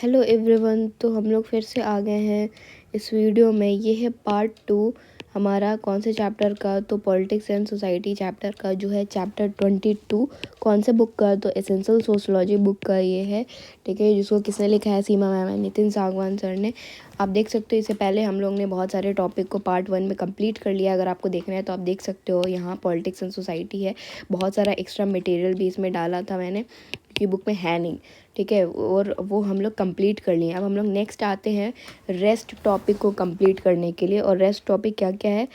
Hello everyone. तो हम लोग फिर से आ गए हैं इस वीडियो में। ये है पार्ट 2 हमारा कौन से चैप्टर का, तो पॉलिटिक्स एंड सोसाइटी चैप्टर का, जो है चैप्टर 22। कौन से बुक का, तो एसेंशियल सोशोलॉजी बुक का ये है, ठीक है। जिसको किसने लिखा है? सीमा मैम है, नितिन सागवान सर ने। आप देख सकते हो इससे पहले हम लोग ने बहुत सारे टॉपिक को पार्ट 1 में कंप्लीट कर लिया। अगर आपको देखना है तो आप देख सकते हो। यहाँ पॉलिटिक्स एंड सोसाइटी है, बहुत सारा एक्स्ट्रा मटेरियल भी इसमें डाला था मैंने, क्योंकि बुक में है नहीं, ठीक है। और वो हम लोग कंप्लीट कर लिए। अब हम लोग नेक्स्ट आते हैं रेस्ट टॉपिक को कंप्लीट करने के लिए। और रेस्ट टॉपिक क्या क्या है?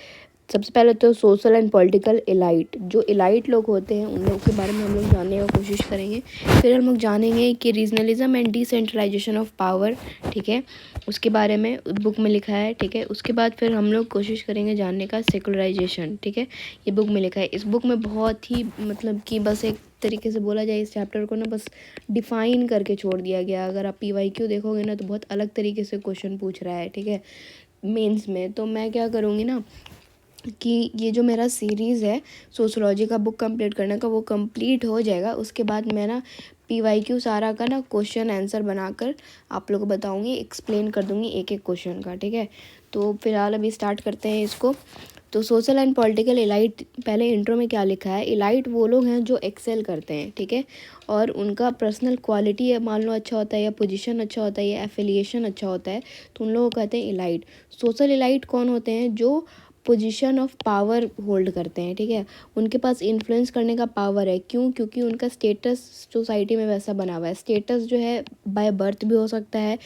सबसे पहले तो सोशल एंड पॉलिटिकल एलाइट, जो एलाइट लोग होते हैं उन लोगों के बारे में हम लोग जानने की कोशिश करेंगे। फिर हम लोग जानेंगे कि regionalism and decentralization of power, ठीक है, उसके बारे में बुक में लिखा है, ठीक है। उसके बाद फिर हम लोग कोशिश करेंगे जानने का सेकुलराइजेशन, ठीक है, ये बुक में लिखा है। इस बुक में बहुत ही मतलब कि बस एक तरीके से बोला जाए, इस चैप्टर को ना बस डिफाइन करके छोड़ दिया गया। अगर आप PYQ देखोगे ना तो बहुत अलग तरीके से क्वेश्चन पूछ रहा है, ठीक है, मेंस में। तो मैं क्या करूँगी ना कि ये जो मेरा सीरीज़ है सोशोलॉजी का बुक कंप्लीट करने का, वो कंप्लीट हो जाएगा। उसके बाद मैं ना PYQ सारा का ना क्वेश्चन आंसर बनाकर आप लोगों को बताऊंगी, एक्सप्लेन कर दूंगी एक एक क्वेश्चन का, ठीक है। तो फिलहाल अभी स्टार्ट करते हैं इसको। तो सोशल एंड पॉलिटिकल एलाइट, पहले इंट्रो में क्या लिखा है? एलाइट वो लोग हैं जो एक्सेल करते हैं, ठीक है, और उनका पर्सनल क्वालिटी है, मान लो अच्छा होता है, या पोजीशन अच्छा होता है, या एफिलिएशन अच्छा होता है, तो उन लोगों को कहते हैं एलाइट। सोशल एलाइट कौन होते हैं? जो पोजीशन ऑफ पावर होल्ड करते हैं, ठीक है, उनके पास इन्फ्लुएंस करने का पावर है। क्यों? क्योंकि उनका स्टेटस सोसाइटी में वैसा बना हुआ है। स्टेटस जो है बाय बर्थ भी हो सकता है,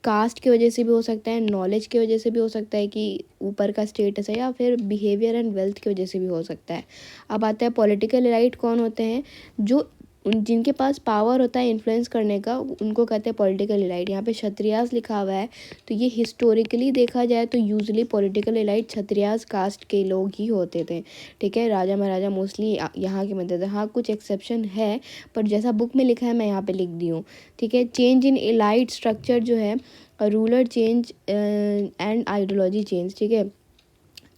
कास्ट की वजह से भी हो सकता है, नॉलेज की वजह से भी हो सकता है कि ऊपर का स्टेटस है, या फिर बिहेवियर एंड वेल्थ की वजह से भी हो सकता है। अब आता है पॉलिटिकल एलाइट कौन होते हैं? जो जिनके पास पावर होता है इन्फ्लुएंस करने का, उनको कहते हैं पॉलिटिकल एलाइट। यहाँ पे क्षत्रियास लिखा हुआ है, तो ये हिस्टोरिकली देखा जाए तो usually political elite Kshatriyas caste के लोग ही होते थे, ठीक है। राजा महाराजा मोस्टली यहाँ के बनते थे। हाँ, कुछ एक्सेप्शन है, पर जैसा बुक में लिखा है मैं यहाँ पे लिख दी हूँ, ठीक है। चेंज इन एलाइट स्ट्रक्चर जो है, ruler change and ideology change, ठीक है।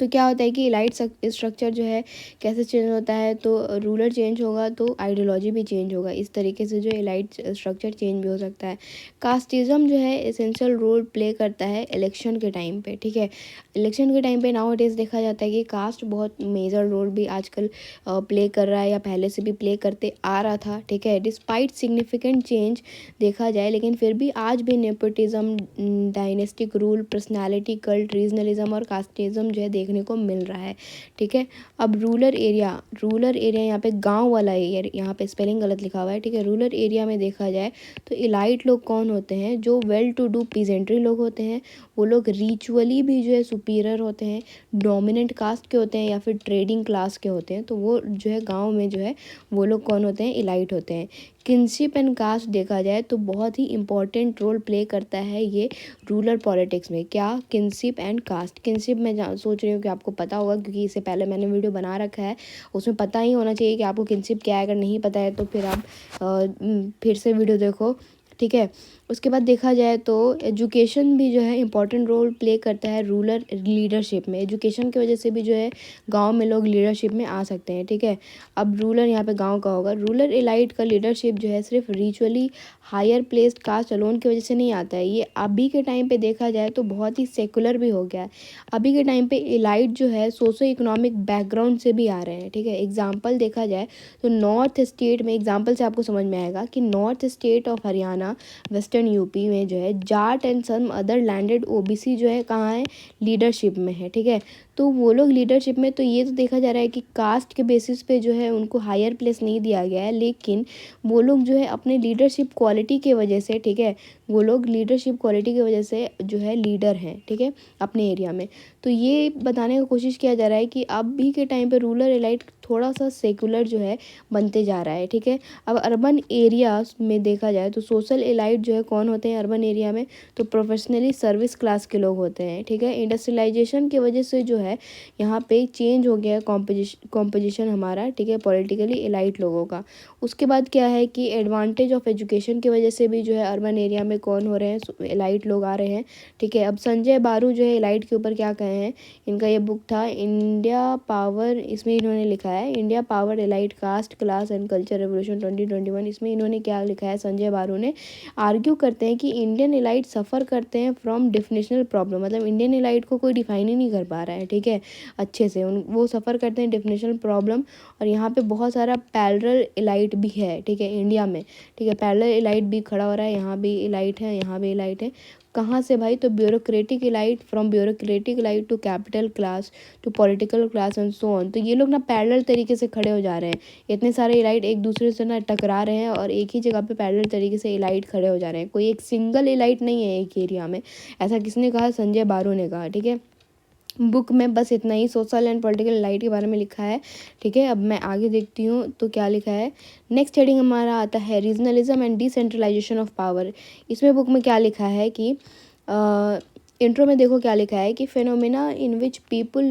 तो क्या होता है कि एलाइट स्ट्रक्चर जो है कैसे चेंज होता है? तो रूलर चेंज होगा तो आइडियोलॉजी भी चेंज होगा। इस तरीके से जो एलाइट स्ट्रक्चर चेंज भी हो सकता है। कास्टिज्म जो है एसेंशियल रोल प्ले करता है इलेक्शन के टाइम पे, ठीक है। इलेक्शन के टाइम पे नाउ डेज देखा जाता है कि कास्ट बहुत मेजर रोल भी आजकल प्ले कर रहा है, या पहले से भी प्ले करते आ रहा था, ठीक है। डिस्पाइट सिग्निफिकेंट चेंज देखा जाए, लेकिन फिर भी आज भी nepotism, dynastic rule, personality cult, regionalism और कास्टिज्म जो है देखने को मिल रहा है, ठीक है। अब रूरल एरिया यहाँ पे गांव वाला एरिया, यहाँ पे स्पेलिंग गलत लिखा हुआ है, ठीक है। रूरल एरिया में देखा जाए तो इलाइट लोग कौन होते हैं? जो वेल टू डू पीजेंट्री लोग होते हैं। वो लोग रिचुअली भी जो है सुपीरियर होते हैं, डोमिनेंट कास्ट के होते हैं, या फिर ट्रेडिंग क्लास के होते हैं। तो वो जो है गाँव में जो है वो लोग कौन होते हैं? इलाइट होते हैं। किनशिप एंड कास्ट देखा जाए तो बहुत ही इंपॉर्टेंट रोल प्ले करता है ये रूरल पॉलिटिक्स में। क्या? Kinship and cast. किनशिप मैं सोच रही हूँ कि आपको पता होगा, क्योंकि इससे पहले मैंने वीडियो बना रखा है, उसमें पता ही होना चाहिए कि आपको किनशिप क्या है। अगर नहीं पता है तो फिर आप फिर से वीडियो देखो, ठीक है। उसके बाद देखा जाए तो एजुकेशन भी जो है इंपॉर्टेंट रोल प्ले करता है रूरल लीडरशिप में। एजुकेशन की वजह से भी जो है गांव में लोग लीडरशिप में आ सकते हैं, ठीक है। अब रूरल यहाँ पे गांव का होगा। रूरल एलाइट का लीडरशिप जो है सिर्फ ritually higher placed caste alone की वजह से नहीं आता है। ये अभी के टाइम पे देखा जाए तो बहुत ही सेकुलर भी हो गया है। अभी के टाइम पे एलाइट जो है सोशो इकोनॉमिक बैकग्राउंड से भी आ रहे हैं, ठीक है। एग्जाम्पल देखा जाए तो नॉर्थ स्टेट में, एग्जाम्पल से आपको समझ में आएगा कि north state of Haryana, western UP में जो है Jat and some other landed OBC जो है कहाँ है? लीडरशिप में है, ठीक है। तो वो लोग लीडरशिप में, तो ये तो देखा जा रहा है कि कास्ट के बेसिस पे जो है उनको हायर प्लेस नहीं दिया गया है, लेकिन वो लोग जो है अपने लीडरशिप क्वालिटी के वजह से, ठीक है, वो लोग लीडरशिप क्वालिटी की वजह से जो है लीडर हैं, ठीक है, अपने एरिया में। तो ये बताने का कोशिश किया जा रहा है कि अब भी के टाइम पे रूरल एलाइट थोड़ा सा सेकुलर जो है बनते जा रहा है, ठीक है। अब अर्बन एरियाज में देखा जाए तो सोशल एलाइट जो है कौन होते हैं अर्बन एरिया में? तो प्रोफेशनली सर्विस क्लास के लोग होते हैं, ठीक है। इंडस्ट्रियलाइजेशन की वजह से जो है यहाँ पे चेंज हो गया कॉम्पोजिशन हमारा, ठीक है, पॉलिटिकली एलाइट लोगों का। उसके बाद क्या है कि एडवांटेज ऑफ एजुकेशन की वजह से भी जो है अर्बन एरिया में कौन हो रहे हैं, एलाइट लोग आ रहे हैं। ठीक है, अब संजय बारू जो है एलाइट के ऊपर क्या कहे हैं, इनका ये बुक था इंडिया पावर, इसमें इन्होंने लिखा है India power elite caste class and culture revolution 2021। इसमें इन्होंने क्या लिखा है, संजय बारू ने आर्ग्यू करते हैं कि इंडियन एलाइट सफ़र करते हैं फ्रॉम डिफिनेशनल प्रॉब्लम, मतलब इंडियन एलाइट को कोई डिफाइन ही नहीं कर पा रहा है। ठीक है, अच्छे से वो सफ़र करते हैं डिफिनेशनल प्रॉब्लम। और यहाँ पे बहुत सारा पैरेलल एलाइट भी है। ठीक है, इंडिया में। ठीक है, पैरेलल एलाइट भी खड़ा हो रहा है, यहाँ भी एलाइट है, यहाँ भी एलाइट है। कहाँ से भाई, तो bureaucratic elite, from bureaucratic elite to capital class to political class and so on. तो ये लोग ना पैरेलल तरीके से खड़े हो जा रहे हैं, इतने सारे एलाइट एक दूसरे से ना टकरा रहे हैं और एक ही जगह पे पैरेलल तरीके से एलाइट खड़े हो जा रहे हैं, कोई एक सिंगल एलाइट नहीं है एक एरिया में। ऐसा किसने कहा, संजय बारू ने कहा। ठीक है, बुक में बस इतना ही सोशल एंड पॉलिटिकल एलाइट के बारे में लिखा है। ठीक है, अब मैं आगे देखती हूँ तो क्या लिखा है। नेक्स्ट हेडिंग हमारा आता है regionalism and decentralization of power. इसमें बुक में क्या लिखा है कि इंट्रो में देखो क्या लिखा है कि phenomena in which people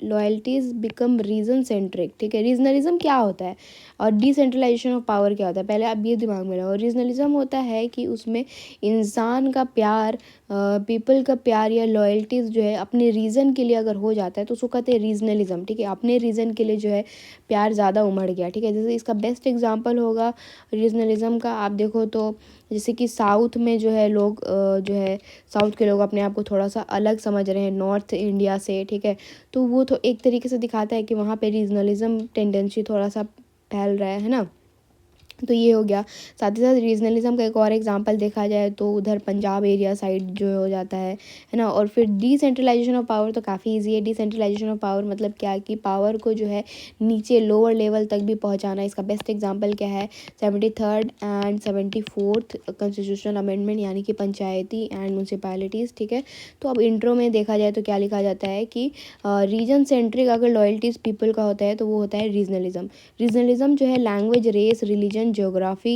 loyalties become region centric. ठीक है, रीजनलिज्म क्या होता है और डिसेंट्रलाइजेशन ऑफ पावर क्या होता है, पहले आप ये दिमाग में रहो। रीजनलिज्म होता है कि उसमें इंसान का प्यार, पीपल का प्यार या लॉयल्टीज़ जो है अपने रीज़न के लिए अगर हो जाता है तो उसको कहते हैं रीजनलिज्म। ठीक है, अपने रीज़न के लिए जो है प्यार ज़्यादा उमड़ गया। ठीक है, जैसे इसका बेस्ट एग्जांपल होगा रीजनलिज्म का, आप देखो तो जैसे कि साउथ में जो है लोग जो है साउथ के लोग अपने आप को थोड़ा सा अलग समझ रहे हैं नॉर्थ इंडिया से। ठीक है, तो वो तो एक तरीके से दिखाता है कि वहाँ पे रीजनलिज्म टेंडेंसी थोड़ा सा फैल रहा है ना। तो ये हो गया। साथ ही साथ रीजनलिज्म का एक और एग्जांपल देखा जाए तो उधर पंजाब एरिया साइड जो हो जाता है ना। और फिर डिसेंट्रलाइजेशन ऑफ पावर तो काफ़ी इजी है। डिसेंट्रलाइजेशन ऑफ पावर मतलब क्या कि पावर को जो है नीचे लोअर लेवल तक भी पहुंचाना। इसका बेस्ट एग्जांपल क्या है, 73rd and 74th constitutional amendment, यानी कि पंचायती एंड म्यूनसिपैलिटीज़। ठीक है, तो अब इंट्रो में देखा जाए तो क्या लिखा जाता है कि रीजन सेंट्रिक अगर लॉयल्टीज़ पीपल का होता है तो वो होता है रीजनलिज्म। रीजनलिज्म जो है language, race, religion, geography,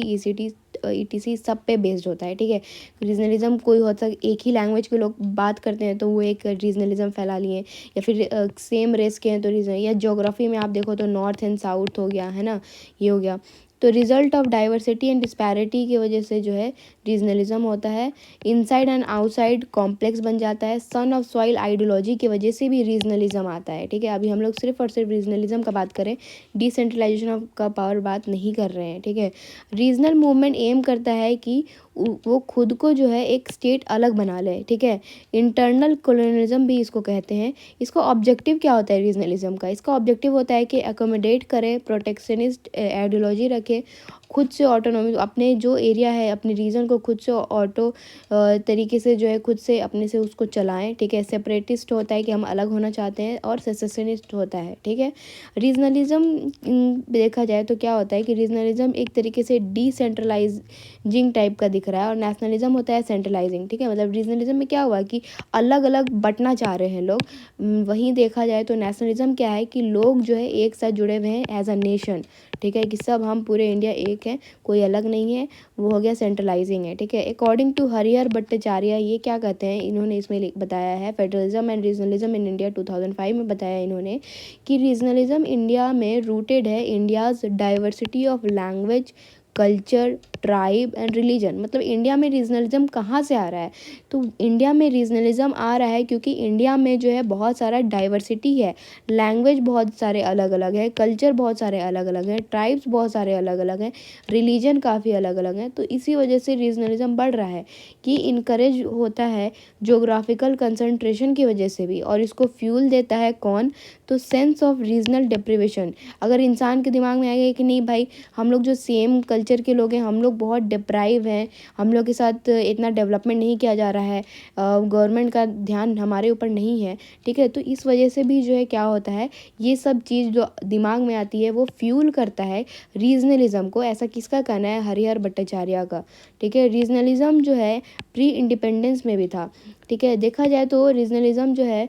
ETC सब पे बेस्ड होता है। ठीक है, रीजनलिज्म कोई होता है एक ही लैंग्वेज के लोग बात करते हैं तो वो एक रीजनलिज्म फैला लिए, या फिर सेम रेस के हैं तो रीजन, या ज्योग्राफी में आप देखो तो नॉर्थ एंड साउथ हो गया है ना, ये हो गया। तो result of diversity and disparity की वजह से जो है रीजनलिज्म होता है। इनसाइड एंड आउटसाइड कॉम्प्लेक्स बन जाता है। सन ऑफ सॉइल आइडियोलॉजी की वजह से भी रीजनलिज्म आता है। ठीक है, अभी हम लोग सिर्फ और सिर्फ रीजनलिज्म का बात करें, डिसेंट्रलाइजेशन ऑफ का पावर बात नहीं कर रहे हैं। ठीक है, रीजनल मूवमेंट एम करता है कि वो खुद को जो है एक स्टेट अलग बना ले। ठीक है, इंटरनल कॉलोनियलिज्म भी इसको कहते हैं। इसको ऑब्जेक्टिव क्या होता है रीजनलिज्म का, इसका ऑब्जेक्टिव होता है कि अकोमोडेट करे, प्रोटेक्शनिस्ट आइडियोलॉजी रखे, खुद से ऑटोनॉमी, अपने जो एरिया है अपने रीजन को खुद से ऑटो तरीके से जो है खुद से अपने से उसको चलाएं। ठीक है, सेपरेटिस्ट होता है कि हम अलग होना चाहते हैं, और सेसेशनिस्ट होता है। ठीक है, रीजनलिज्म देखा जाए तो क्या होता है कि रीजनलिज्म एक तरीके से डिसेंट्रलाइजिंग टाइप का दिख रहा है, और नेशनलिज्म होता है सेंट्रलाइजिंग। ठीक है, मतलब रीजनलिज्म में क्या हुआ कि अलग अलग बंटना चाह रहे हैं लोग। वहीं देखा जाए तो नेशनलिज्म क्या है कि लोग जो है एक साथ जुड़े हुए हैं एज अ नेशन। ठीक है, कि सब हम पूरे इंडिया एक है, कोई अलग नहीं है, वो हो गया सेंट्रलाइजिंग है। ठीक है, अकॉर्डिंग टू हरिहर भट्टाचार्य ये क्या कहते हैं, इन्होंने इसमें बताया है federalism and regionalism in India 2005 में बताया इन्होंने कि रीजनलिज्म इंडिया में रूटेड है India's diversity of language, culture, tribe and religion. मतलब इंडिया में रीजनलिज्म कहाँ से आ रहा है, तो इंडिया में रीजनलिज्म आ रहा है क्योंकि इंडिया में जो है बहुत सारा डाइवर्सिटी है, लैंग्वेज बहुत सारे अलग अलग है, कल्चर बहुत सारे अलग अलग हैं, ट्राइब्स बहुत सारे अलग अलग हैं, रिलीजन काफ़ी अलग अलग हैं। तो इसी वजह से रीजनलिज्म बढ़ रहा है कि इनकरेज होता है जोग्राफिकल कंसंट्रेशन की वजह से भी। और इसको फ्यूल देता है कौन, तो सेंस ऑफ रीजनल डिप्रिवेशन। अगर इंसान के दिमाग में आएगा कि नहीं भाई हम लोग जो सेम कल्चर के लोग हैं हम लोग बहुत डिप्राइव हैं, हम लोग के साथ इतना डेवलपमेंट नहीं किया जा रहा है, गवर्नमेंट का ध्यान हमारे ऊपर नहीं है। ठीक है, तो इस वजह से भी जो है क्या होता है, ये सब चीज़ जो दिमाग में आती है वो फ्यूल करता है रीजनलिज्म को। ऐसा किसका कहना है, हरिहर भट्टाचार्य का। ठीक है, रीजनलिज्म जो है प्री इंडिपेंडेंस में भी था। ठीक है, देखा जाए तो रीजनलिज्म जो है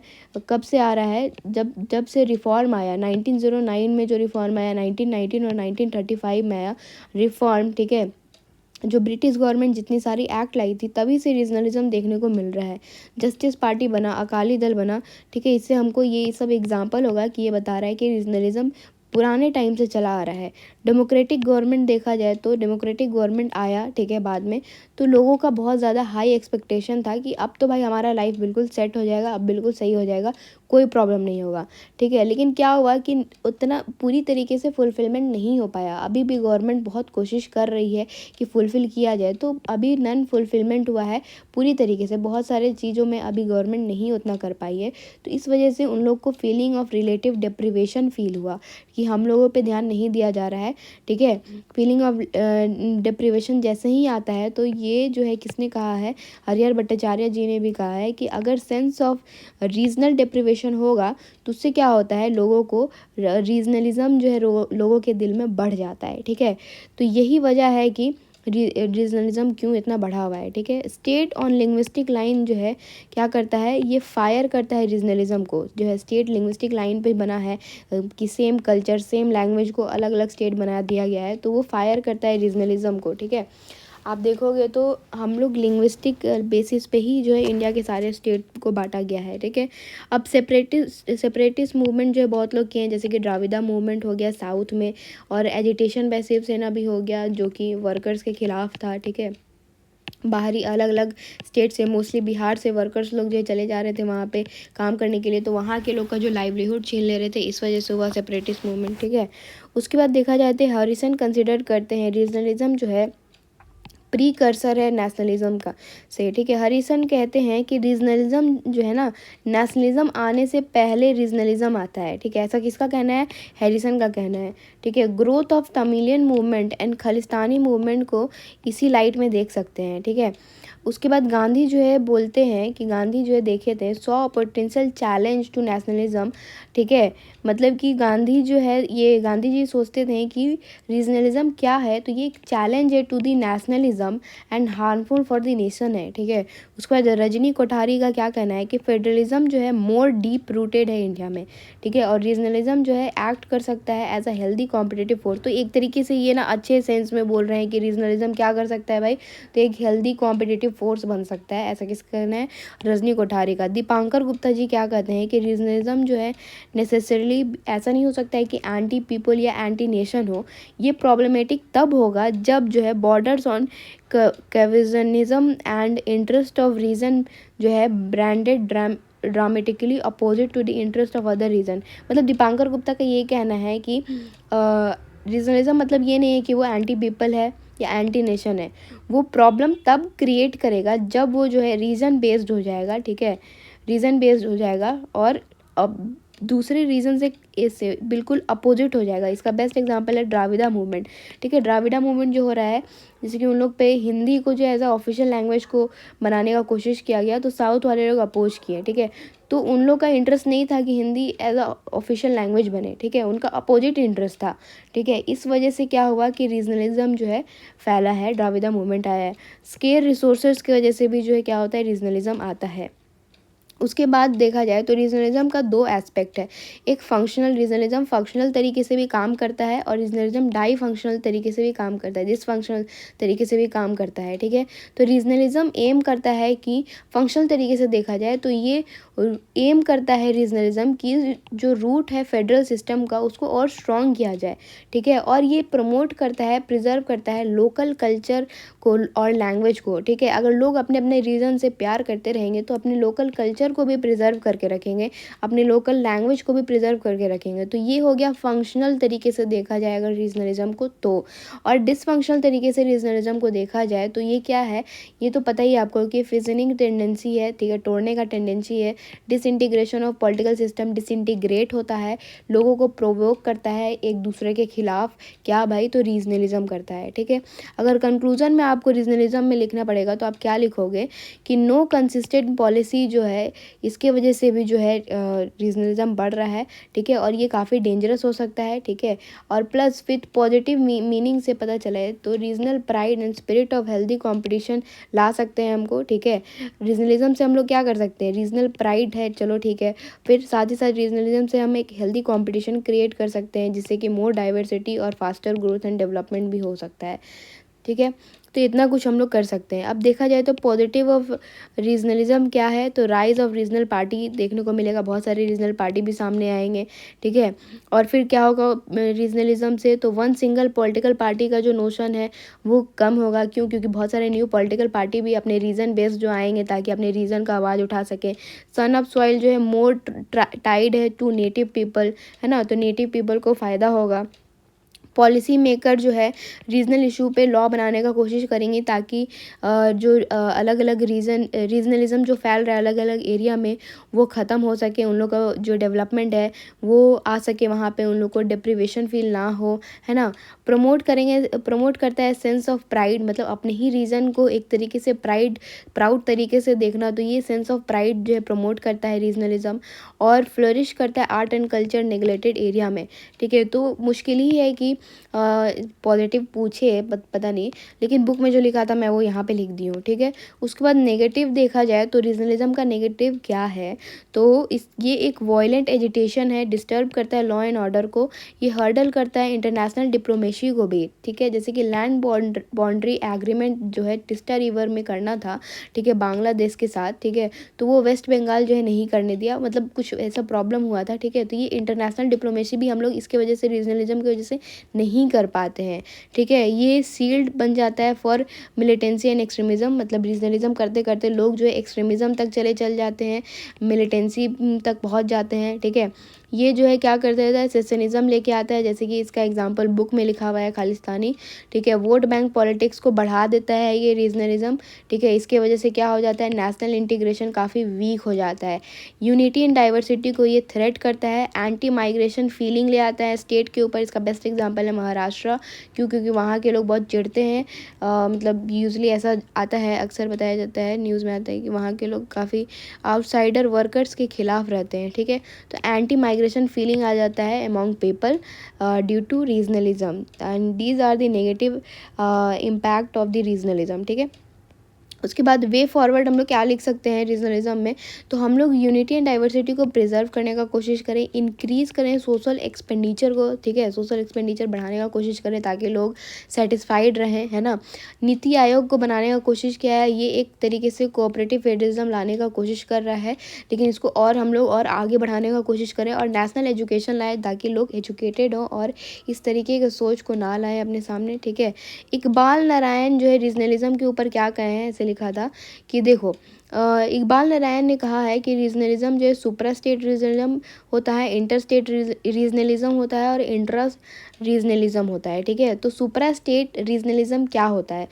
कब से आ रहा है, जब से रिफॉर्म आया 1909 में, जो रिफॉर्म आया 1919 और 1935 में आया रिफॉर्म। ठीक है, जो ब्रिटिश गवर्नमेंट जितनी सारी एक्ट लाई थी तभी से रीजनलिज्म देखने को मिल रहा है। जस्टिस पार्टी बना, अकाली दल बना। ठीक है, इससे हमको ये सब एग्जांपल होगा कि ये बता रहा है कि रीजनलिज्म पुराने टाइम से चला आ रहा है। डेमोक्रेटिक गवर्नमेंट देखा जाए तो डेमोक्रेटिक गवर्नमेंट आया, ठीक है, बाद में, तो लोगों का बहुत ज़्यादा हाई एक्सपेक्टेशन था कि अब तो भाई हमारा लाइफ बिल्कुल सेट हो जाएगा, अब बिल्कुल सही हो जाएगा, कोई प्रॉब्लम नहीं होगा, ठीक है। लेकिन क्या हुआ कि उतना पूरी तरीके से फुलफिलमेंट नहीं हो पाया। अभी भी गवर्नमेंट बहुत कोशिश कर रही है कि फुलफ़िल किया जाए, तो अभी नॉन फुलफिलमेंट हुआ है पूरी तरीके से। बहुत सारे चीज़ों में अभी गवर्नमेंट नहीं उतना कर पाई है, तो इस वजह से उन लोग को feeling of relative deprivation feel हुआ कि हम लोगों पे ध्यान नहीं दिया जा रहा है, ठीक है। फीलिंग ऑफ डिप्रिवेशन जैसे ही आता है, तो ये जो है किसने कहा है, हरिहर भट्टाचार्य जी ने भी कहा है कि अगर सेंस ऑफ रीजनल डिप्रिवेशन होगा तो उससे क्या होता है, लोगों को रीजनलिज्म जो है लोगों के दिल में बढ़ जाता है, ठीक है। तो यही वजह है कि रीजनलिज्म क्यों इतना बढ़ा हुआ है, ठीक है। स्टेट ऑन लिंग्विस्टिक लाइन जो है क्या करता है, ये फायर करता है रीजनलिज्म को, जो है स्टेट लिंग्विस्टिक लाइन पे बना है कि सेम कल्चर सेम लैंग्वेज को अलग अलग स्टेट बना दिया गया है, तो वो फायर करता है रीजनलिज्म को, ठीक है। आप देखोगे तो हम लोग लिंग्विस्टिक बेसिस पे ही जो है इंडिया के सारे स्टेट को बांटा गया है, ठीक है। अब सेपरेटिस्ट मूवमेंट जो है बहुत लोग किए हैं, जैसे कि द्राविड़ा मूवमेंट हो गया साउथ में, और एजिटेशन बाय शिवसेना भी हो गया जो कि वर्कर्स के खिलाफ था, ठीक है। बाहरी अलग अलग स्टेट से, मोस्टली बिहार से वर्कर्स लोग जो है चले जा रहे थे वहाँ पे काम करने के लिए, तो वहाँ के लोग का जो लाइवलीहुड छीन ले रहे थे, इस वजह से हुआ सेपरेटिस्ट मूवमेंट, ठीक है। उसके बाद देखा जाए तो हरिसन कंसिडर करते हैं रीजनलिज्म जो है प्रीकर्सर है नेशनलिज्म का से, ठीक है। हरिसन कहते हैं कि रीजनलिज्म जो है ना, नेशनलिज्म आने से पहले रीजनलिज्म आता है, ठीक है। ऐसा किसका कहना है, हैरिसन का कहना है, ठीक है। Growth of Tamilian movement and Khalistani movement को इसी लाइट में देख सकते हैं, ठीक है। उसके बाद गांधी जो है बोलते हैं कि गांधी जो है देखे थे saw potential challenge to nationalism, ठीक है। मतलब कि गांधी जो है, ये गांधी जी सोचते थे कि रीजनलिज्म क्या है, तो ये एक चैलेंज है to the nationalism and harmful for the nation है, ठीक है। उसके बाद रजनी कोठारी का क्या कहना है कि फेडरलिज्म जो है मोर डीप रूटेड है इंडिया में, ठीक है, और रीजनलिज्म जो है एक्ट कर सकता है as a healthy competitive force. तो एक तरीके से ये ना अच्छे सेंस में बोल रहे हैं कि रीजनलिज्म क्या कर सकता है भाई, तो एक हेल्दी कॉम्पिटिटिव फोर्स बन सकता है, ऐसा किसका कहना है, रजनी कोठारी का। दीपांकर गुप्ता जी क्या कहते हैं कि रीजनलिज्म जो है नेसेसरली ऐसा नहीं हो सकता है कि एंटी पीपल या एंटी नेशन हो, ये प्रॉब्लमेटिक तब होगा जब जो है borders on chauvinism and interest of region जो है branded dramatically opposite to the interest of other region. मतलब दीपांकर गुप्ता का ये कहना है कि रीजनलिज्म मतलब ये नहीं है कि वो एंटी पीपल है या एंटी नेशन है, वो प्रॉब्लम तब क्रिएट करेगा जब वो जो है रीजन बेस्ड हो जाएगा, ठीक है, रीजन बेस्ड हो जाएगा और अब दूसरे रीजन से इससे बिल्कुल अपोजिट हो जाएगा। इसका बेस्ट एग्जांपल है द्राविड़ा मूवमेंट, ठीक है। द्राविड़ा मूवमेंट जो हो रहा है, जैसे कि उन लोग पे हिंदी को जो एज अ ऑफिशियल लैंग्वेज को बनाने का कोशिश किया गया, तो साउथ वाले लोग अपोज किए, ठीक है। तो उन लोग का इंटरेस्ट नहीं था कि Hindi as a official language बने, ठीक है, उनका अपोजिट इंटरेस्ट था, ठीक है। इस वजह से क्या हुआ कि रीजनलिज्म जो है फैला है, द्राविड़ा मूवमेंट आया है। स्केर रिसोर्सेज की वजह से भी जो है क्या होता है, रीजनलिज्म आता है। उसके बाद देखा जाए तो रीजनलिज्म का दो एस्पेक्ट है, एक फंक्शनल रीजनलिज्म फंक्शनल तरीके से भी काम करता है, और रीजनलिज्म डाई फंक्शनल तरीके से भी काम करता है, डिसफंक्शनल तरीके से भी काम करता है, ठीक है। तो रीजनलिज्म एम करता है कि फंक्शनल तरीके से देखा जाए तो ये एम करता है रीजनलिज्म की जो रूट है फेडरल सिस्टम का उसको और स्ट्रॉन्ग किया जाए, ठीक है। और ये प्रमोट करता है, प्रिजर्व करता है लोकल कल्चर को और लैंग्वेज को, ठीक है। अगर लोग अपने अपने रीजन से प्यार करते रहेंगे तो अपने लोकल कल्चर को भी प्रिजर्व करके रखेंगे, अपने लोकल लैंग्वेज को भी प्रिजर्व करके रखेंगे। तो ये हो गया फंक्शनल तरीके से देखा जाए अगर रीजनलिज्म को तो। और डिसफंक्शनल तरीके से रीजनलिज्म को देखा जाए तो ये क्या है, ये तो पता ही आपको कि फिजनिंग टेंडेंसी है, ठीक है, तोड़ने का टेंडेंसी है, disintegration of political system, disintegrate होता है, लोगों को प्रोवोक करता है एक दूसरे के खिलाफ, क्या भाई, तो रीजनलिज्म करता है, ठीक है। अगर कंक्लूजन में आपको रीजनलिज्म में लिखना पड़ेगा तो आप क्या लिखोगे कि नो कंसिस्टेंट पॉलिसी जो है इसके वजह से भी जो है रीजनलिज्म बढ़ रहा है, ठीक है, और ये काफ़ी डेंजरस हो सकता है, ठीक है। और प्लस विथ पॉजिटिव मीनिंग से पता चला है तो regional pride and spirit of healthy competition ला सकते हैं हमको, ठीक है। रीजनलिज्म से हम लोग क्या कर सकते हैं, रीजनल प्राइड है, चलो ठीक है, फिर साथ ही साथ रीजनलिज्म से हम एक हेल्दी कंपटीशन क्रिएट कर सकते हैं जिससे कि मोर डाइवर्सिटी और फास्टर ग्रोथ एंड डेवलपमेंट भी हो सकता है, ठीक है। तो इतना कुछ हम लोग कर सकते हैं। अब देखा जाए तो पॉजिटिव ऑफ रीजनलिज्म क्या है, तो राइज ऑफ रीजनल पार्टी देखने को मिलेगा, बहुत सारे रीजनल पार्टी भी सामने आएंगे, ठीक है। और फिर क्या होगा रीजनलिज्म से, तो वन सिंगल पॉलिटिकल पार्टी का जो नोशन है वो कम होगा। क्यों? क्योंकि बहुत सारे न्यू पॉलिटिकल पार्टी भी अपने रीजन बेस्ड जो आएंगे ताकि अपने रीजन का आवाज़ उठा सकें। सन ऑफ सॉइल जो है मोर टाइड है टू नेटिव पीपल, है ना, तो नेटिव पीपल को फ़ायदा होगा। पॉलिसी मेकर जो है रीजनल इशू पे लॉ बनाने का कोशिश करेंगे ताकि जो अलग अलग रीजनलिज्म जो फैल रहा है अलग अलग एरिया में वो ख़त्म हो सके, उन लोग का जो डेवलपमेंट है वो आ सके वहाँ पे, उन लोग को डिप्रीवेशन फील ना हो, है ना। प्रमोट करता है सेंस ऑफ प्राइड, मतलब अपने ही रीजन को एक तरीके से प्राउड तरीके से देखना, तो ये सेंस ऑफ प्राइड जो है प्रमोट करता है रीजनलिज्म। और फ्लरिश करता है art and culture neglected area में, ठीक है। तो मुश्किल ही है कि पॉजिटिव पूछे पता नहीं, लेकिन बुक में जो लिखा था मैं वो यहाँ पे लिख दी हूँ, ठीक है। उसके बाद नेगेटिव देखा जाए तो रीजनलिज्म का नेगेटिव क्या है, तो ये एक वॉयलेंट एजिटेशन है, डिस्टर्ब करता है लॉ एंड ऑर्डर को, ये हर्डल करता है इंटरनेशनल डिप्लोमेसी को भी, ठीक है। जैसे कि लैंड बाउंड्री एग्रीमेंट जो है टिस्टा रिवर में करना था, ठीक है, बांग्लादेश के साथ, ठीक है, तो वो वेस्ट बंगाल जो है नहीं करने दिया, मतलब कुछ ऐसा प्रॉब्लम हुआ था, ठीक है। तो ये इंटरनेशनल डिप्लोमेसी भी हम लोग इसके वजह से रीजनलिज्म की वजह से नहीं कर पाते हैं, ठीक है। ये सील्ड बन जाता है फॉर मिलिटेंसी एंड एक्सट्रीमिज्म, मतलब रीजनलिज्म करते करते लोग जो है एक्सट्रीमिज्म तक चल जाते हैं, मिलिटेंसी तक पहुंच जाते हैं, ठीक है। ये जो है क्या कर देता है, सेशनिज्म लेके आता है, जैसे कि इसका एग्जांपल बुक में लिखा हुआ है खालिस्तानी, ठीक है। वोट बैंक पॉलिटिक्स को बढ़ा देता है ये रीजनलिज्म, ठीक है। इसके वजह से क्या हो जाता है, नेशनल इंटीग्रेशन काफ़ी वीक हो जाता है। यूनिटी इन डाइवर्सिटी को ये थ्रेट करता है, एंटी माइग्रेशन फीलिंग ले आता है स्टेट के ऊपर। इसका बेस्ट एग्जांपल है महाराष्ट्र, क्योंकि वहाँ के लोग बहुत चिढ़ते हैं, मतलब यूजली ऐसा आता है, अक्सर बताया जाता है, न्यूज़ में आता है कि वहाँ के लोग काफ़ी आउटसाइडर वर्कर्स के खिलाफ रहते हैं, ठीक है। तो एंटी माइग्रेशन फीलिंग आ जाता है among people due to regionalism, and these are the negative impact of the regionalism, ठीक है। उसके बाद वे फॉरवर्ड हम लोग क्या लिख सकते हैं रीजनलिज्म में, तो हम लोग यूनिटी एंड डाइवर्सिटी को प्रिजर्व करने का कोशिश करें, इंक्रीज़ करें सोशल एक्सपेंडिचर को, ठीक है, सोशल एक्सपेंडिचर बढ़ाने का कोशिश करें ताकि लोग सेटिस्फाइड रहें, है ना। नीति आयोग को बनाने का कोशिश किया है, ये एक तरीके से कोऑपरेटिव फेडरलिज्म लाने का कोशिश कर रहा है, लेकिन इसको और हम लोग और आगे बढ़ाने का कोशिश करें और नेशनल एजुकेशन लाए ताकि लोग एजुकेटेड हों और इस तरीके की सोच को ना लाएं अपने सामने, ठीक है। इकबाल नारायण जो है रीजनलिज्म के ऊपर क्या कहे हैं, ऐसे लिखा था कि देखो इकबाल नारायण ने कहा है कि रीजनलिज्म जो है सुपरा स्टेट रीजनलिज्म होता है, इंटर स्टेट रीजनलिज्म होता है और इंट्रा रीजनलिज्म होता है, ठीक है। तो सुपरा स्टेट रीजनलिज्म क्या होता है,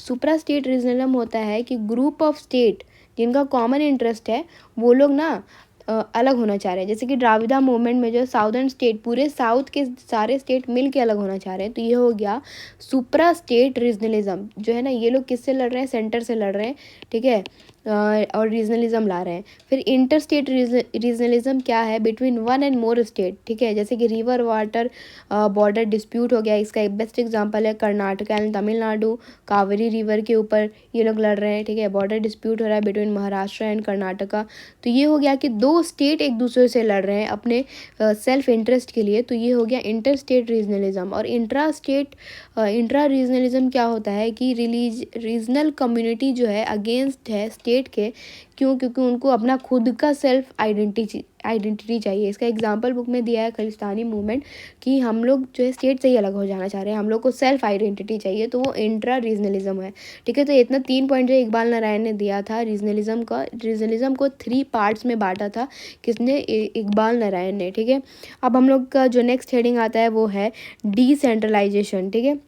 सुपरा स्टेट रीजनलिज्म होता है कि ग्रुप ऑफ स्टेट जिनका कॉमन इंटरेस्ट है वो लोग ना अलग होना चाह रहे हैं, जैसे कि द्राविड़ा मूवमेंट में जो साउदर्न स्टेट पूरे साउथ के सारे स्टेट मिल के अलग होना चाह रहे हैं, तो ये हो गया सुपरा स्टेट रीजनलिज्म, जो है ना, ये लोग किससे लड़ रहे हैं, सेंटर से लड़ रहे हैं, ठीक है, और रीजनलिज्म ला रहे हैं। फिर इंटर स्टेट रीजनलिज्म क्या है, between one and more state, ठीक है, जैसे कि रिवर वाटर बॉर्डर डिस्प्यूट हो गया, इसका एक बेस्ट एग्जांपल है कर्नाटक एंड तमिलनाडु, कावेरी रिवर के ऊपर ये लोग लड़ रहे हैं, ठीक है, बॉर्डर डिस्प्यूट हो रहा है बिटवीन महाराष्ट्र एंड कर्नाटका। तो ये हो गया कि दो स्टेट एक दूसरे से लड़ रहे हैं अपने सेल्फ इंटरेस्ट के लिए, तो ये हो गया इंटर स्टेट रीजनलिज्म। और इंट्रा रीजनलिज्म क्या होता है कि रीजनल कम्युनिटी जो है अगेंस्ट है स्टेट के, क्योंकि उनको अपना खुद का सेल्फ आइडेंटिटी चाहिए। इसका एग्जांपल बुक में दिया है खालिस्तानी मूवमेंट, कि हम लोग जो है स्टेट से ही अलग हो जाना चाह रहे हैं, हम लोग को सेल्फ आइडेंटिटी चाहिए, तो वो इंट्रा रीजनलिज्म है, ठीक है। तो इतना 3 पॉइंट जो इकबाल नारायण ने दिया था रीजनलिज्म को 3 पार्ट्स में बांटा था, किसने, इकबाल नारायण ने, ठीक है। अब हम लोग का जो नेक्स्ट हेडिंग आता है वो है डिसेंट्रलाइजेशन, ठीक है।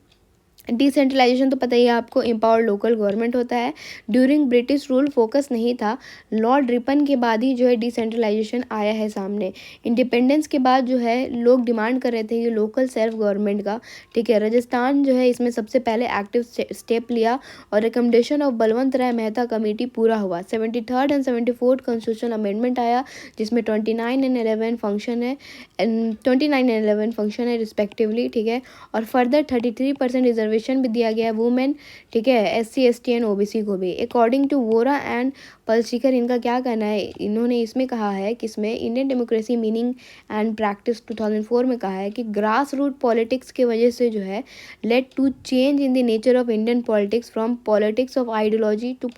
डिसेंट्रलाइजेशन तो पता ही है आपको, एम्पावर लोकल गवर्नमेंट होता है। ड्यूरिंग ब्रिटिश रूल फोकस नहीं था, लॉर्ड रिपन के बाद ही जो है डिसेंट्रलाइजेशन आया है सामने। इंडिपेंडेंस के बाद जो है लोग डिमांड कर रहे थे कि लोकल सेल्फ गवर्नमेंट का, ठीक है। राजस्थान जो है इसमें सबसे पहले एक्टिव स्टेप लिया और recommendation of Balwant Rai Mehta committee पूरा हुआ। 73rd and 74th constitution amendment आया, जिसमें 29 एंड 11 फंक्शन है रिस्पेक्टिवली, ठीक है। और फर्दर 33% रिजर्वेशन रिजर्वेशन भी दिया गया है वुमेन, ठीक है, SC ST एंड OBC को भी। अकॉर्डिंग टू वोरा एंड पल्सीकर, इनका क्या कहना है, इन्होंने इसमें कहा है कि इसमें Indian democracy meaning and practice 2004 में कहा है कि ग्रास रूट पॉलिटिक्स के वजह से जो है led to change in the nature of Indian politics from politics of ideology to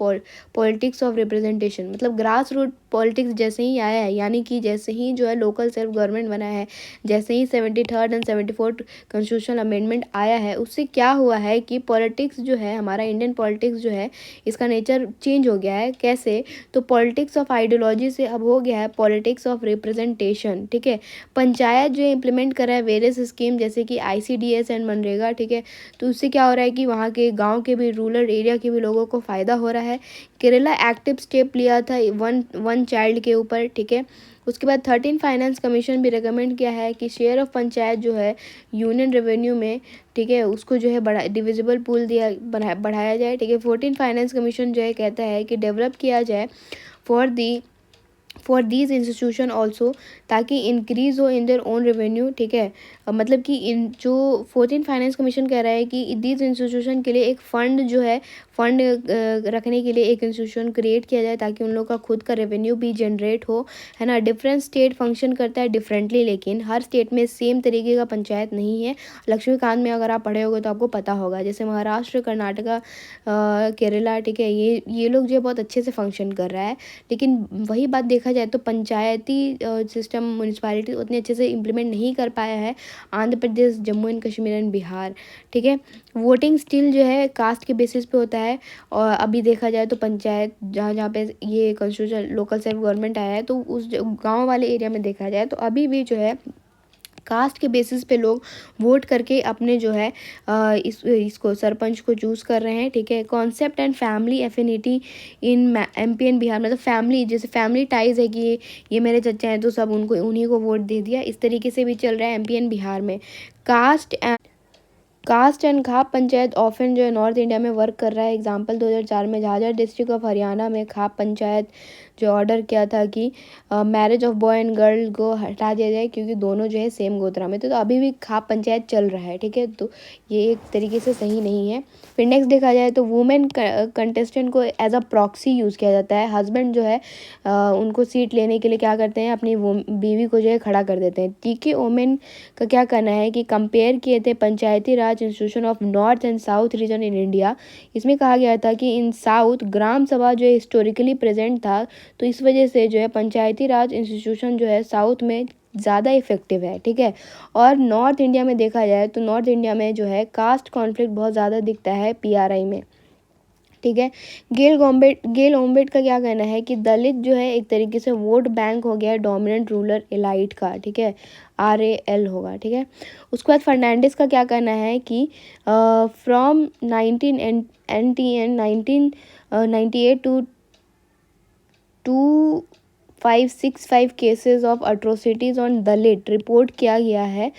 politics of representation. मतलब ग्रास रूट पॉलिटिक्स जैसे ही आया है, यानी कि जैसे ही जो है लोकल सेल्फ गवर्नमेंट बना है, जैसे ही 73rd and 74th constitutional amendment आया है, उससे क्या हुआ है कि पॉलिटिक्स जो है हमारा इंडियन पॉलिटिक्स जो है इसका नेचर चेंज हो गया है। कैसे? तो पॉलिटिक्स ऑफ आइडियोलॉजी से अब हो गया है पॉलिटिक्स ऑफ रिप्रेजेंटेशन, ठीक है। पंचायत जो इम्प्लीमेंट कर रहा है वेरियस स्कीम जैसे कि ICDS एंड मनरेगा, ठीक है। तो उससे क्या हो रहा है कि वहाँ के गांव के भी, रूरल एरिया के भी लोगों को फ़ायदा हो रहा है। केरला एक्टिव स्टेप लिया था वन चाइल्ड के ऊपर, ठीक है। उसके बाद 13 फाइनेंस कमीशन भी रिकमेंड किया है कि शेयर ऑफ पंचायत जो है यूनियन रेवेन्यू में, ठीक है, उसको जो है डिविजिबल पूल बढ़ाया जाए, ठीक है। 14 फाइनेंस कमीशन जो है कहता है कि डेवलप किया जाए फॉर दीज इंस्टीट्यूशन ऑल्सो, ताकि इंक्रीज़ हो इन देयर ओन रेवेन्यू, ठीक है। मतलब कि इन जो 14 फाइनेंस कमीशन कह रहा है कि दीज इंस्टीट्यूशन के लिए एक फ़ंड जो है, फ़ंड रखने के लिए एक इंस्टीट्यूशन क्रिएट किया जाए ताकि उन लोगों का खुद का रेवेन्यू भी जनरेट हो, है ना। डिफरेंट स्टेट फंक्शन करता है डिफरेंटली, लेकिन हर स्टेट में सेम तरीके का पंचायत नहीं है। लक्ष्मीकांत में अगर आप पढ़े होगे तो आपको पता होगा, जैसे महाराष्ट्र, कर्नाटका, केरला, ठीक है, ये लोग जो है बहुत अच्छे से फंक्शन कर रहा है। लेकिन वही बात देखा जाए तो पंचायती सिस्टम म्यूनिसिपैलिटी उतने अच्छे से इम्प्लीमेंट नहीं कर पाया है आंध्र प्रदेश, जम्मू एंड कश्मीर एंड बिहार, ठीक है। वोटिंग स्टिल जो है कास्ट के बेसिस पे होता है। और अभी देखा जाए तो पंचायत जहाँ जहाँ पे ये कॉन्स्टिट्यूशन लोकल सेल्फ गवर्नमेंट आया है, तो उस गांव वाले एरिया में देखा जाए तो अभी भी जो है कास्ट के बेसिस पे लोग वोट करके अपने जो है इसको सरपंच को चूज़ कर रहे हैं, ठीक है। Concept and family affinity in MP and Bihar, मतलब फैमिली, जैसे फैमिली टाइज है कि ये मेरे चचा हैं तो सब उन्हीं को वोट दे दिया, इस तरीके से भी चल रहा है MP एंड बिहार में। Caste and khap panchayat often जो है नॉर्थ इंडिया में वर्क कर रहा है। एग्जांपल 2004 में झाझा डिस्ट्रिक्ट ऑफ हरियाणा में खाप पंचायत जो ऑर्डर किया था कि marriage of boy and girl को हटा दिया जाए क्योंकि दोनों जो है सेम गोत्रा में थे। तो अभी भी खाप पंचायत चल रहा है, ठीक है। तो ये एक तरीके से सही नहीं है। फिर नेक्स्ट देखा जाए तो वुमेन कंटेस्टेंट को एज अ प्रॉक्सी यूज़ किया जाता है। हस्बैंड जो है उनको सीट लेने के लिए क्या करते हैं, अपनी बीवी को जो है खड़ा कर देते हैं। TK ओमेन का क्या कहना है कि कंपेयर किए थे panchayati raj institution of north and south region in India. इसमें कहा गया था कि इन साउथ ग्राम सभा जो हिस्टोरिकली प्रेजेंट था, तो इस वजह से जो है पंचायती राज इंस्टीट्यूशन जो है साउथ में ज़्यादा इफेक्टिव है, ठीक है। और नॉर्थ इंडिया में देखा जाए तो नॉर्थ इंडिया में जो है कास्ट कॉन्फ्लिक्ट बहुत ज़्यादा दिखता है PRI में, ठीक है। गेल ओम्बेड का क्या कहना है कि दलित जो है एक तरीके से वोट बैंक हो गया है डोमिनेंट रूलर एलाइट का, ठीक है, RAL होगा, ठीक है। उसके बाद फर्नांडिस का क्या कहना है कि from 1998 to 2565 cases of atrocities on Dalit report किया गया है,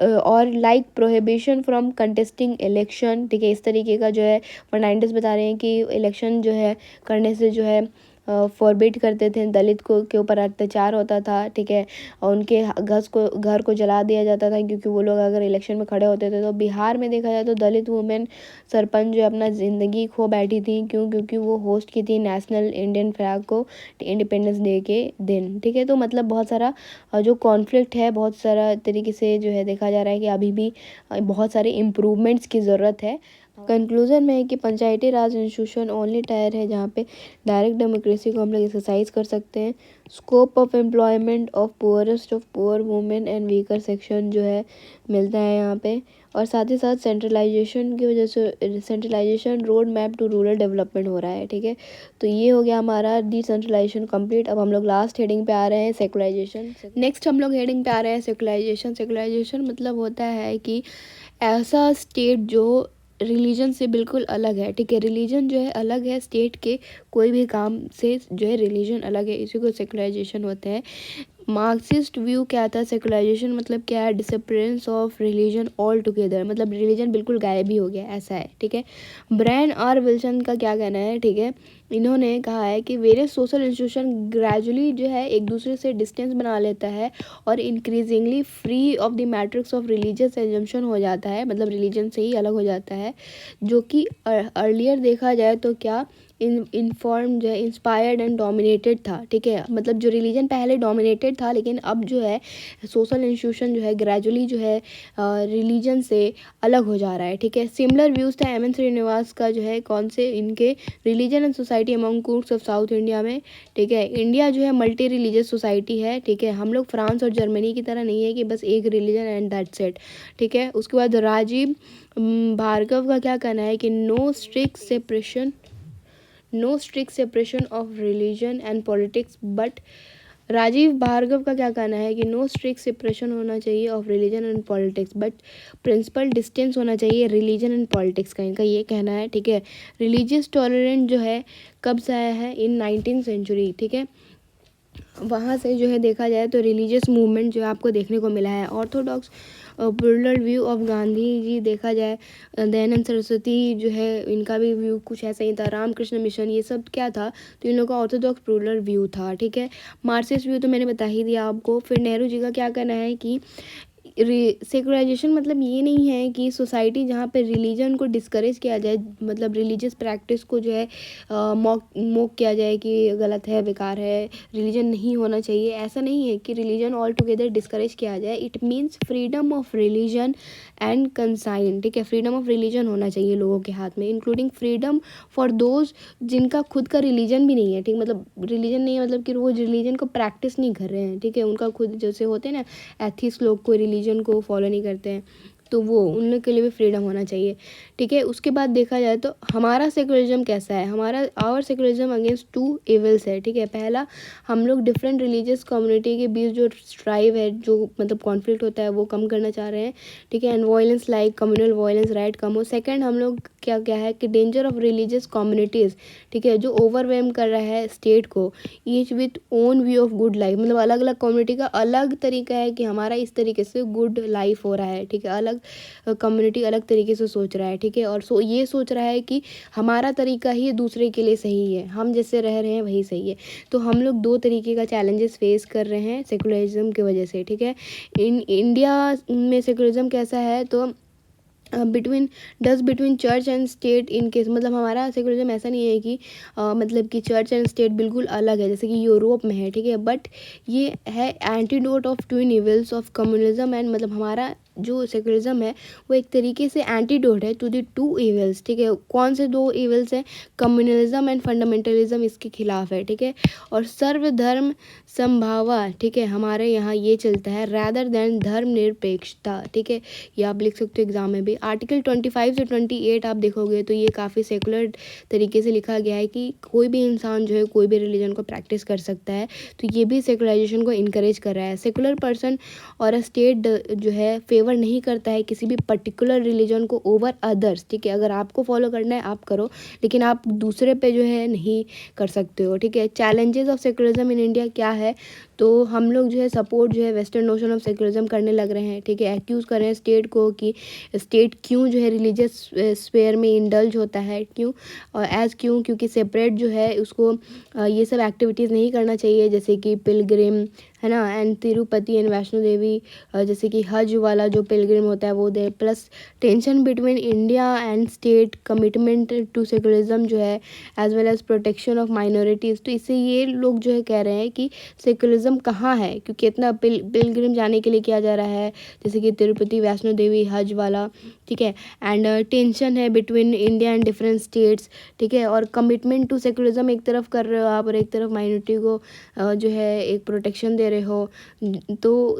और like prohibition from contesting election, ठीक है। इस तरीके का जो है फर्नांडिस बता रहे हैं कि इलेक्शन जो है करने से जो है फॉरबिड करते थे, दलित को के ऊपर अत्याचार होता था, ठीक है। और उनके घर को जला दिया जाता था क्योंकि वो लोग अगर इलेक्शन में खड़े होते थे। तो बिहार में देखा जाए तो दलित वुमेन सरपंच जो अपना ज़िंदगी खो बैठी थी, क्योंकि वो होस्ट की थी नेशनल इंडियन फ्लैग को इंडिपेंडेंस डे के दिन, ठीक है। तो मतलब बहुत सारा जो कॉन्फ्लिक्ट है, बहुत सारा तरीके से जो है देखा जा रहा है कि अभी भी बहुत सारे इम्प्रूवमेंट्स की ज़रूरत है। कंक्लूजन में है कि पंचायती राज इंस्टीट्यूशन ओनली टायर है जहाँ पे डायरेक्ट डेमोक्रेसी को हम लोग एक्सरसाइज कर सकते हैं। Scope of employment of poorest of poor women and weaker section जो है मिलता है यहाँ पे। और साथ ही साथ सेंट्रलाइजेशन की वजह से centralization road map to rural development हो रहा है, ठीक है। तो ये हो गया हमारा डिसेंट्रलाइजेशन कंप्लीट। अब हम लोग लास्ट हेडिंग पे आ रहे हैं, सेकुलराइजेशन। नेक्स्ट हम लोग हेडिंग पे आ रहे हैं सेकुलराइजेशन। सेकुलराइजेशन मतलब होता है कि ऐसा स्टेट जो रिलीजन से बिल्कुल अलग है, ठीक है। रिलीजन जो है अलग है स्टेट के, कोई भी काम से जो है रिलीजन अलग है, इसी को सेकुलराइजेशन होता है। मार्क्सिस्ट व्यू क्या था, सेकुलराइजेशन मतलब क्या है, disappearance of religion all together, मतलब रिलीजन बिल्कुल गायब ही हो गया, ऐसा है, ठीक है। ब्रायन आर विल्सन का क्या कहना है, ठीक है, इन्होंने कहा है कि वेरियस सोशल इंस्टीट्यूशन ग्रेजुअली जो है एक दूसरे से डिस्टेंस बना लेता है और increasingly free of the matrix of religious assumption हो जाता है, मतलब रिलीजन से ही अलग हो जाता है, जो कि अर्लियर देखा जाए तो क्या इन्फॉर्म जो है इंस्पायर्ड एंड डोमिनेटेड था, ठीक है। मतलब जो रिलीजन पहले डोमिनेटेड था, लेकिन अब जो है सोशल इंस्टीट्यूशन जो है ग्रेजुअली जो है रिलीजन से अलग हो जा रहा है, ठीक है। सिमिलर व्यूज़ था एम एन श्रीनिवास का जो है कौन से, इनके religion and society among कुक्स of south India में, ठीक है। इंडिया जो है मल्टी रिलीजियस सोसाइटी है, ठीक है। हम लोग फ्रांस और जर्मनी की तरह नहीं है कि बस एक रिलीजन एंड दैट्स इट, ठीक है। उसके बाद राजीव भार्गव का क्या कहना है कि no strict separation of religion and politics, but Rajeev Bhargava का क्या कहना है कि नो स्ट्रिक्ट सेपरेशन होना चाहिए of religion and politics, but principle distance होना चाहिए रिलीजन एंड पॉलिटिक्स का, इनका ये कहना है, ठीक है। रिलीजियस टॉलरेंट जो है कब से आया है, इन 19th सेंचुरी, ठीक है। वहाँ से जो है देखा जाए तो रिलीजियस मूवमेंट जो है आपको देखने को मिला है। Orthodox plural view of Gandhi ji देखा जाए, दयानंद सरस्वती जो है इनका भी व्यू कुछ ऐसा ही था, रामकृष्ण मिशन, ये सब क्या था, तो इन लोगों का ऑर्थोडॉक्स प्लूरल व्यू था, ठीक है। मार्क्सिस्ट व्यू तो मैंने बता ही दिया आपको। फिर नेहरू जी का क्या कहना है कि सेकुलराइजेशन मतलब ये नहीं है कि सोसाइटी जहाँ पे रिलीजन को डिस्करेज किया जाए, मतलब रिलीजियस प्रैक्टिस को जो है मोक किया जाए कि गलत है, बेकार है, रिलीजन नहीं होना चाहिए, ऐसा नहीं है कि रिलीजन ऑल टुगेदर डिस्करेज किया जाए। It means freedom of religion and consign, ठीक है। फ्रीडम ऑफ रिलीजन होना चाहिए लोगों के हाथ में, इंक्लूडिंग फ्रीडम फॉर दोज जिनका खुद का रिलीजन भी नहीं है, ठीक, मतलब रिलीजन नहीं है मतलब कि वो रिलीजन को प्रैक्टिस नहीं कर रहे हैं, ठीक है। उनका खुद जैसे होते हैं ना एथिस्ट लोग, कोई रिलीजन को फॉलो नहीं करते हैं, तो वो उन लोग के लिए भी फ्रीडम होना चाहिए, ठीक है। उसके बाद देखा जाए तो हमारा सेकुलरिज्म कैसा है, our secularism against two evils है, ठीक है। पहला, हम लोग डिफरेंट रिलीजियस कम्युनिटी के बीच जो स्ट्राइव है, जो मतलब कॉन्फ्लिक्ट होता है, वो कम करना चाह रहे हैं, ठीक है। And violence like communal violence right कम हो। सेकंड, हम लोग क्या क्या है कि डेंजर ऑफ रिलीजियस कम्युनिटीज़, ठीक है, जो ओवरवेम कर रहा है स्टेट को, each with own view of good life, मतलब अलग अलग कम्युनिटी का अलग तरीका है कि हमारा इस तरीके से गुड लाइफ हो रहा है, ठीक है। अलग कम्युनिटी अलग तरीके से सोच रहा है, ठीक है। और ये सोच रहा है कि हमारा तरीका ही दूसरे के लिए सही है, हम जैसे रह रहे हैं वही सही है। तो हम लोग दो तरीके का चैलेंजेस फेस कर रहे हैं सेकुलरिज्म की वजह से, ठीक है। इंडिया में सेकुलरिज्म कैसा है, तो between church and state in case, मतलब हमारा सेकुलरिज्म ऐसा नहीं है कि मतलब कि चर्च एंड स्टेट बिल्कुल अलग है जैसे कि यूरोप में है, ठीक है। बट ये है antidote of twin evils of communism and, मतलब हमारा जो सेकुलरिज्म है वो एक तरीके से एंटीडोट है टू द टू इविल्स, ठीक है। कौन से दो इविल्स हैं, कम्युनलिज्म एंड फंडामेंटलिज्म इसके खिलाफ है, ठीक है। और सर्वधर्म संभावा, ठीक है, हमारे यहाँ ये चलता है रैदर देन धर्मनिरपेक्षता, ठीक है। ये आप लिख सकते हो एग्जाम में भी। आर्टिकल 25 से 28 आप देखोगे तो ये काफ़ी सेकुलर तरीके से लिखा गया है कि कोई भी इंसान जो है कोई भी रिलीजन को प्रैक्टिस कर सकता है, तो ये भी सेकुलराइजेशन को इनकरेज कर रहा है। सेकुलर पर्सन और अ स्टेट जो है फेवर नहीं करता है किसी भी पर्टिकुलर रिलीजन को ओवर अदर्स, ठीक है। अगर आपको फॉलो करना है आप करो, लेकिन आप दूसरे पे जो है नहीं कर सकते हो, ठीक है। Challenges of secularism in India क्या है, तो हम लोग जो है सपोर्ट जो है वेस्टर्न नोशन ऑफ सेकुलरिज्म करने लग रहे हैं, ठीक है। एक्यूज़ कर रहे हैं स्टेट को कि स्टेट क्यों जो है रिलीजियस स्फेयर में इंडल्ज होता है, क्यों और क्योंकि सेपरेट जो है उसको ये सब एक्टिविटीज़ नहीं करना चाहिए, जैसे कि पिलग्रिम है ना, एंड तिरुपति एंड वैष्णो देवी, जैसे कि हज वाला जो पिलग्रिम होता है वो दे, plus tension between India and state, commitment to secularism जो है, as well as protection of minorities. तो इससे ये लोग जो है कह रहे हैं कि सेकुलरिज्म कहाँ है, क्योंकि इतना पिलग्रिम जाने के लिए किया जा रहा है, जैसे कि तिरुपति, वैष्णो देवी, हज वाला, ठीक है। एंड टेंशन है between India and different states, ठीक है। और कमिटमेंट टू सेकुलरिज्म एक तरफ कर रहे हो आप और एक तरफ माइनॉरिटी को जो है एक प्रोटेक्शन दे रहे हो, तो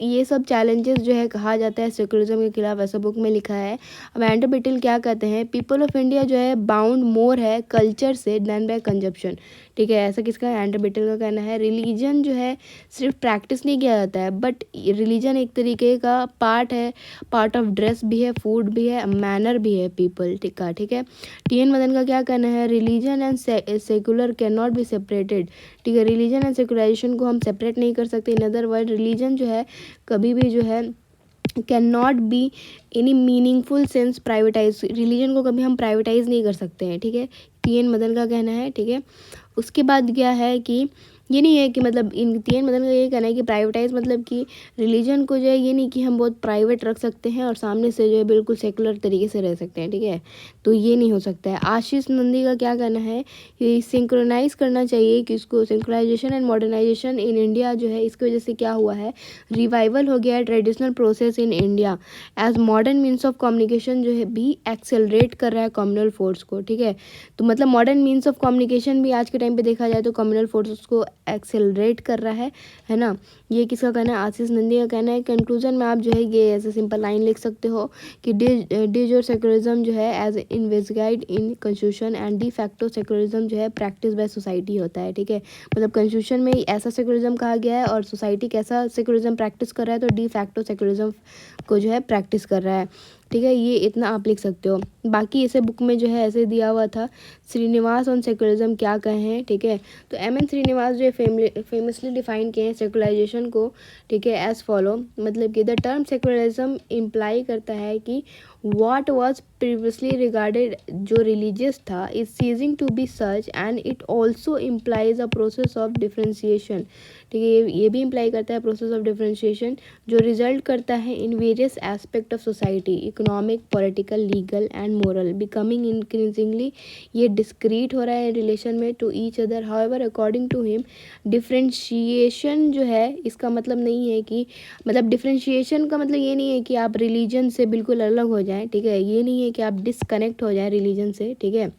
ये सब चैलेंजेस जो है कहा जाता है सेकुलरिज्म के खिलाफ, ऐसा बुक में लिखा है। अब एंडर बिटल क्या कहते हैं, पीपल ऑफ इंडिया जो है बाउंड मोर है कल्चर से देन बाय कंजप्शन, ठीक है। ऐसा किसका, एंडर बिटल का कहना है। रिलीजन जो है है सिर्फ प्रैक्टिस नहीं किया जाता है, बट रिलीजन एक तरीके का पार्ट है, पार्ट ऑफ ड्रेस भी है, फूड भी है, मैनर भी है पीपल ठीक है। टी.एन. मदन का क्या कहना है, religion and secular can not be separated, ठीक है। रिलीजन एंड सेकुलराइजेशन को हम सेपरेट नहीं कर सकते। इन अदर वर्ड रिलीजन जो है कभी भी जो है can not be any meaningful sense privatise, religion को कभी हम प्राइवेटाइज नहीं कर सकते हैं, ठीक है। टी.एन. मदन का कहना है, ठीक है। उसके बाद क्या है कि ये नहीं है कि मतलब इन टी.एन. मदन का ये कहना है कि प्राइवेटाइज मतलब कि रिलीजन को जो है ये नहीं कि हम बहुत प्राइवेट रख सकते हैं और सामने से जो है बिल्कुल सेकुलर तरीके से रह सकते हैं, ठीक है। तो ये नहीं हो सकता है। आशीष नंदी का क्या कहना है कि सिंक्रोनाइज करना चाहिए कि इसको synchronization and modernization in India जो है इसकी वजह से क्या हुआ है, रिवाइवल हो गया है traditional process in India as modern means of communication जो है भी एक्सेलरेट कर रहा है कम्युनल फोर्स को, ठीक है। तो मतलब मॉडर्न मीन्स ऑफ कम्युनिकेशन भी आज के टाइम पे देखा जाए तो कम्युनल फोर्स को एक्सेलरेट कर रहा है ना। ये किसका कहना है, आशीष नंदी का कहना है। कंक्लूजन में आप जो है ये ऐसे सिंपल लाइन लिख सकते हो कि डिज और सेकुलरिज्म जो है as investigate in constitution and de facto secularism जो है प्रैक्टिस बाय सोसाइटी होता है, ठीक है। मतलब कॉन्स्टिट्यूशन में ऐसा सेकुलरिज्म कहा गया है और सोसाइटी कैसा सेकुलरिज्म प्रैक्टिस कर रहा है, तो डी फैक्टो सेकुलरिज्म को जो है प्रैक्टिस कर रहा है, ठीक है। ये इतना आप लिख सकते हो। बाकी इसे बुक में जो है ऐसे दिया हुआ था, श्रीनिवास ऑन सेकुलरिज्म क्या कहे हैं, ठीक है। तो एम.एन. श्रीनिवास जो है फेमसली डिफाइन किए हैं सेकुलराइजेशन को, ठीक है, एज फॉलो। मतलब कि द टर्म सेकुलरिज्म इम्प्लाई करता है कि व्हाट वाज प्रीवियसली रिगार्डेड जो रिलीजियस था is ceasing to be such and it also implies a process of differentiation, ठीक है। ये भी इम्प्लाई करता है प्रोसेस ऑफ डिफ्रेंशिएशन जो रिजल्ट करता है in various aspect of society, economic, political, legal and moral, becoming increasingly ये डिस्क्रीट हो रहा है रिलेशन में to each other. However according to him differentiation जो है इसका मतलब नहीं है कि मतलब डिफ्रेंशिएशन का मतलब ये नहीं है कि आप रिलीजन से बिल्कुल अलग हो जाएं, ठीक है। ये नहीं है कि आप डिसकनेक्ट हो जाएं रिलीजन से, ठीक है।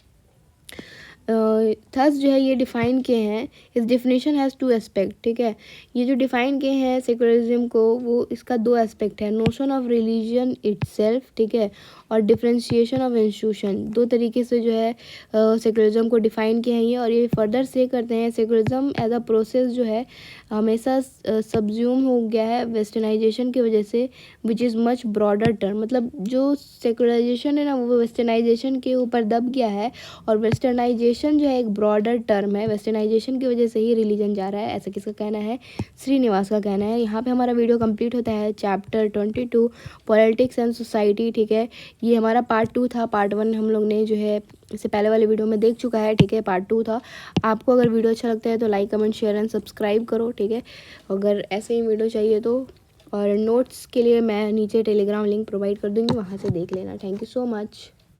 थस जो है ये डिफ़ाइन किए हैं, इस डिफिनेशन हैज़ टू एस्पेक्ट, ठीक है। ये जो डिफ़ाइन किए हैं सेकुलरिज्म को वो इसका दो एस्पेक्ट है, नोशन ऑफ रिलीजन इटसेल्फ, ठीक है, और डिफ्रेंशिएशन ऑफ इंस्टीट्यूशन। दो तरीके से जो है सेकुलरिज्म को डिफ़ाइन किया है ये, और ये फर्दर से करते हैं सेकुलरिज्म एज अ प्रोसेस जो है हमेशा सब्ज्यूम हो गया है वेस्टर्नाइजेशन की वजह से, which is much broader term. मतलब जो सेकुलराइजेशन है ना वो वेस्टर्नाइजेशन के ऊपर दब गया है, और वेस्टर्नाइजेशन जो है एक ब्रॉडर टर्म है, वेस्टर्नाइजेशन की वजह से ही रिलीजन जा रहा है, ऐसा किसका कहना है, श्रीनिवास का कहना है। यहाँ पे हमारा वीडियो कंप्लीट होता है चैप्टर 22 पॉलिटिक्स एंड सोसाइटी, ठीक है। ये हमारा पार्ट 2 था, पार्ट 1 हम लोग ने जो है इससे पहले वाले वीडियो में देख चुका है, ठीक है। पार्ट 2 था। आपको अगर वीडियो अच्छा लगता है तो like comment share and subscribe करो, ठीक है। अगर ऐसे ही वीडियो चाहिए तो, और नोट्स के लिए मैं नीचे टेलीग्राम लिंक प्रोवाइड कर दूँगी, वहाँ से देख लेना। Thank you so much.